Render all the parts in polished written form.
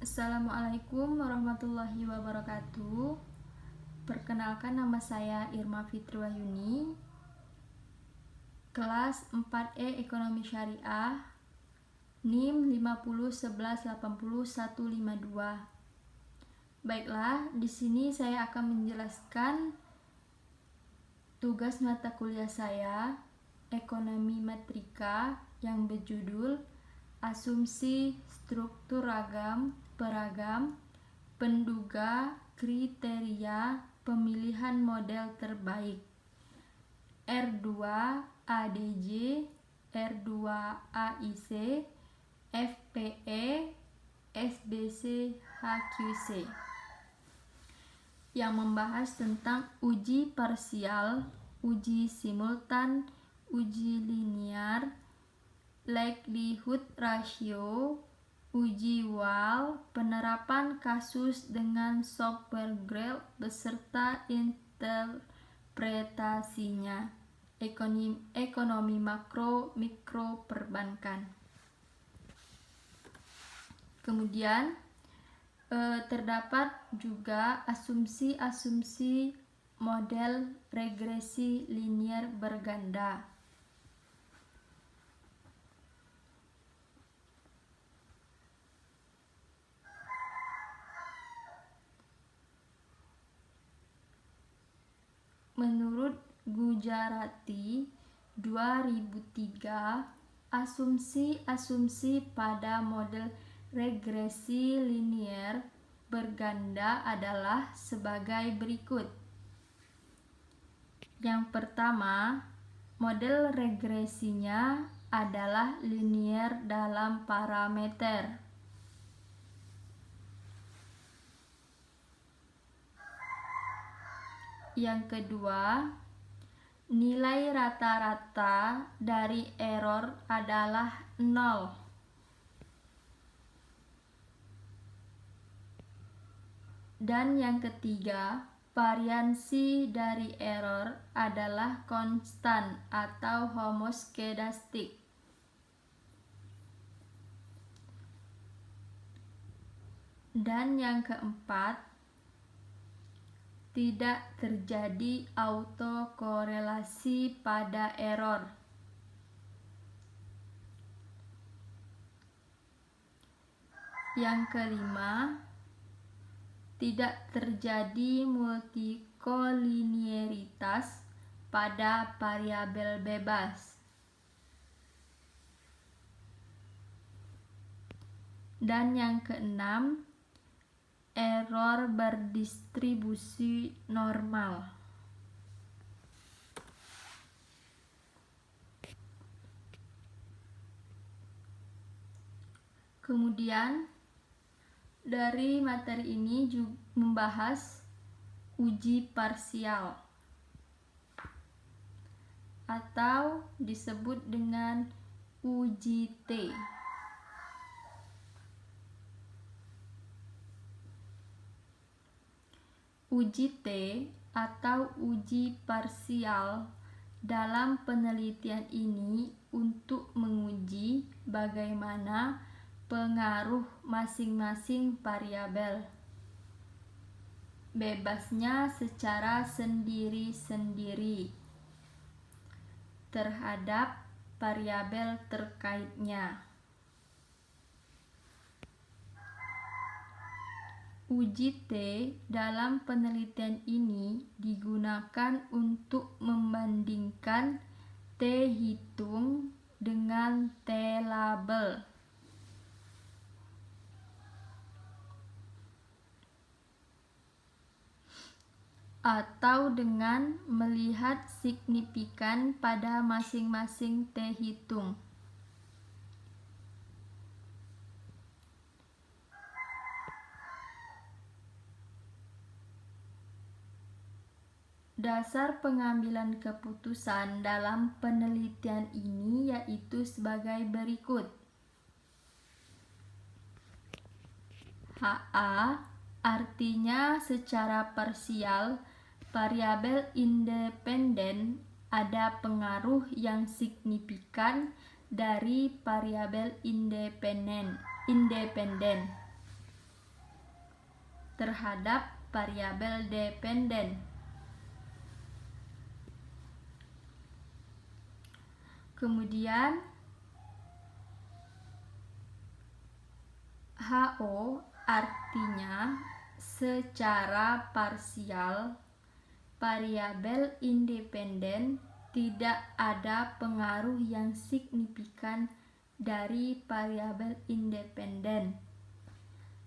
Assalamualaikum warahmatullahi wabarakatuh. Perkenalkan, nama saya Irma Fitri Wahyuni, kelas 4E Ekonomi Syariah, NIM 501180152. Baiklah, di sini saya akan menjelaskan tugas mata kuliah saya, Ekonomi Matrika, yang berjudul Asumsi Struktur Ragam Peragam, Penduga, Kriteria, Pemilihan Model Terbaik, R2 ADJ, R2 AIC, FPE, SBC, HQC, yang membahas tentang uji parsial, uji simultan, uji linear, likelihood ratio, uji WAL, penerapan kasus dengan software GREL beserta interpretasinya, ekonomi makro, mikro, perbankan. Kemudian terdapat juga asumsi-asumsi model regresi linier berganda. Menurut Gujarati 2003, asumsi-asumsi pada model regresi linier berganda adalah sebagai berikut. Yang pertama, model regresinya adalah linier dalam parameter. Yang kedua, nilai rata-rata dari error adalah 0. Dan yang ketiga, variansi dari error adalah konstan atau homoskedastik. Dan yang keempat, tidak terjadi autokorelasi pada error. Yang kelima, tidak terjadi multikolinearitas pada variabel bebas. Dan yang keenam, error berdistribusi normal. Kemudian dari materi ini juga membahas uji parsial atau disebut dengan uji T. Uji T atau uji parsial dalam penelitian ini untuk menguji bagaimana pengaruh masing-masing variabel bebasnya secara sendiri-sendiri terhadap variabel terkaitnya. Uji T dalam penelitian ini digunakan untuk membandingkan T hitung dengan T label. Atau dengan melihat signifikan pada masing-masing T hitung. Dasar pengambilan keputusan dalam penelitian ini yaitu sebagai berikut. HA artinya secara parsial variabel independen ada pengaruh yang signifikan dari variabel independen. terhadap variabel dependen. Kemudian HO artinya secara parsial variabel independen tidak ada pengaruh yang signifikan dari variabel independen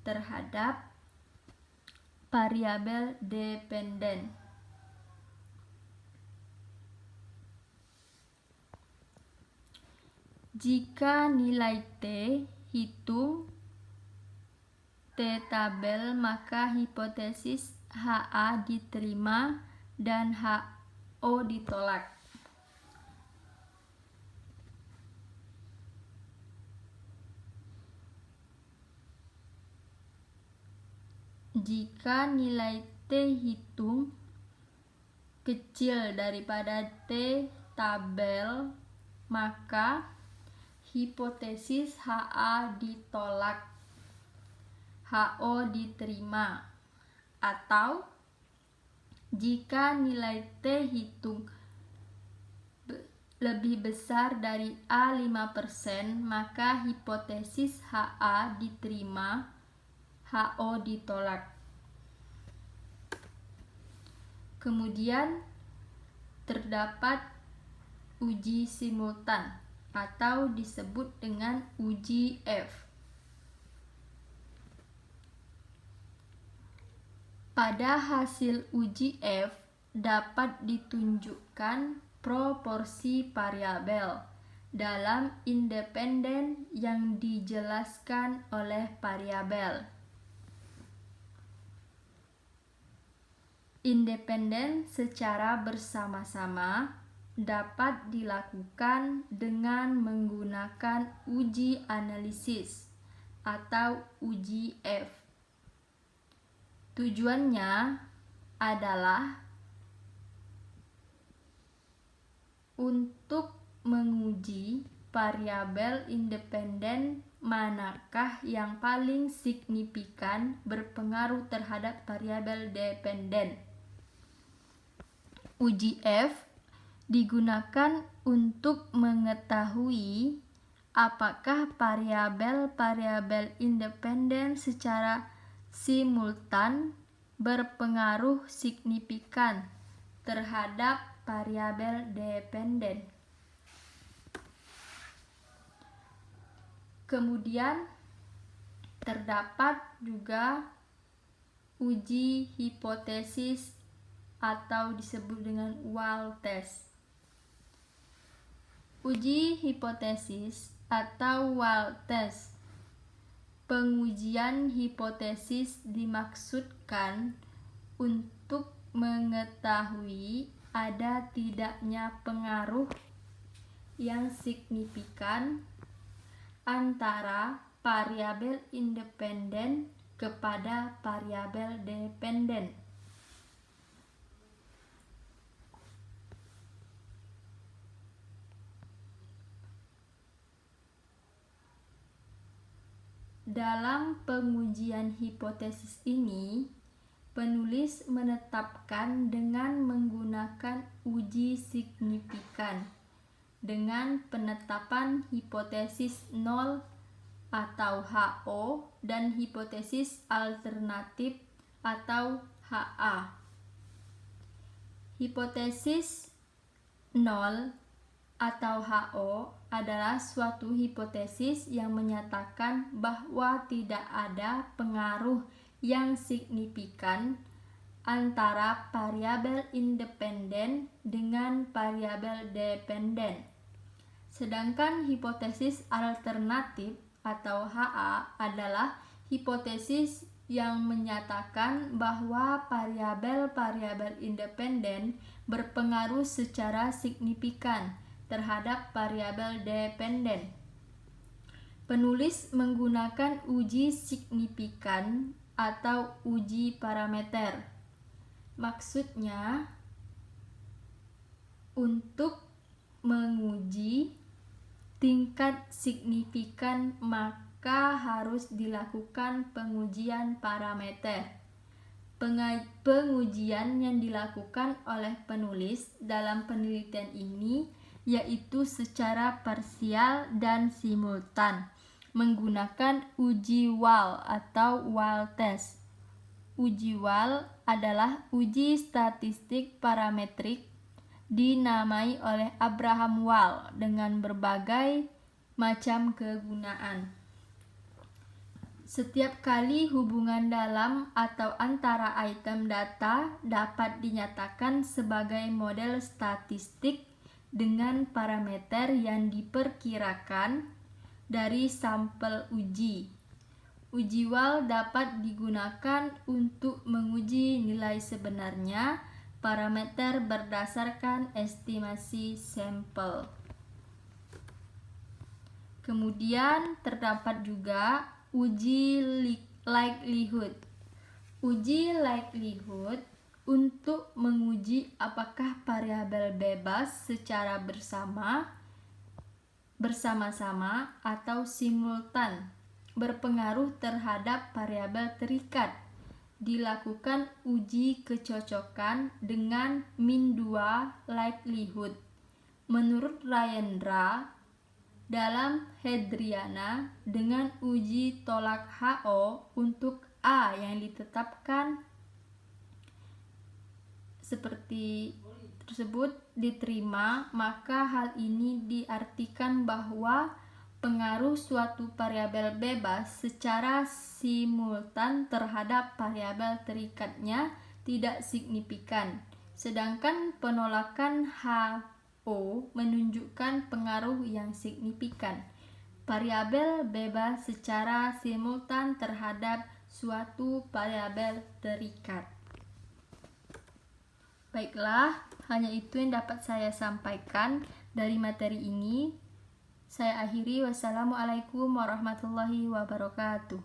terhadap variabel dependen. Jika nilai T hitung T tabel, maka hipotesis HA diterima dan HO ditolak. Jika nilai T hitung kecil daripada T tabel, maka hipotesis HA ditolak, HO diterima. Atau jika nilai T hitung lebih besar dari A5%, maka hipotesis HA diterima, HO ditolak. Kemudian terdapat uji simultan atau disebut dengan uji F. Pada hasil uji F dapat ditunjukkan proporsi variabel dalam independen yang dijelaskan oleh variabel. Independen secara bersama-sama dapat dilakukan dengan menggunakan uji analisis atau uji F. Tujuannya adalah untuk menguji variabel independen manakah yang paling signifikan berpengaruh terhadap variabel dependen. Uji F digunakan untuk mengetahui apakah variabel-variabel independen secara simultan berpengaruh signifikan terhadap variabel dependen. Kemudian terdapat juga uji hipotesis atau disebut dengan Wald test. Uji hipotesis atau Wald test. Pengujian hipotesis dimaksudkan untuk mengetahui ada tidaknya pengaruh yang signifikan antara variabel independen kepada variabel dependen. Dalam pengujian hipotesis ini, penulis menetapkan dengan menggunakan uji signifikan dengan penetapan hipotesis 0 atau HO dan hipotesis alternatif atau HA. Hipotesis 0 atau HO adalah suatu hipotesis yang menyatakan bahwa tidak ada pengaruh yang signifikan antara variabel independen dengan variabel dependen. Sedangkan hipotesis alternatif atau HA adalah hipotesis yang menyatakan bahwa variabel-variabel independen berpengaruh secara signifikan terhadap variabel dependen. Penulis menggunakan uji signifikan atau uji parameter. Maksudnya untuk menguji tingkat signifikan maka harus dilakukan pengujian parameter. Pengujian yang dilakukan oleh penulis dalam penelitian ini yaitu secara parsial dan simultan menggunakan uji WAL atau WAL test. Uji WAL adalah uji statistik parametrik dinamai oleh Abraham Wall dengan berbagai macam kegunaan. Setiap kali hubungan dalam atau antara item data dapat dinyatakan sebagai model statistik dengan parameter yang diperkirakan dari sampel uji. Uji WAL dapat digunakan untuk menguji nilai sebenarnya parameter berdasarkan estimasi sampel. Kemudian terdapat juga uji likelihood. Uji likelihood untuk menguji apakah variabel bebas secara bersama-sama atau simultan berpengaruh terhadap variabel terikat. Dilakukan uji kecocokan dengan min 2 likelihood. Menurut Rajendra dalam Hedriana dengan uji tolak HO untuk A yang ditetapkan seperti tersebut diterima, maka hal ini diartikan bahwa pengaruh suatu variabel bebas secara simultan terhadap variabel terikatnya tidak signifikan, sedangkan penolakan HO menunjukkan pengaruh yang signifikan variabel bebas secara simultan terhadap suatu variabel terikat. Baiklah, hanya itu yang dapat saya sampaikan dari materi ini. Saya akhiri. Wassalamualaikum warahmatullahi wabarakatuh.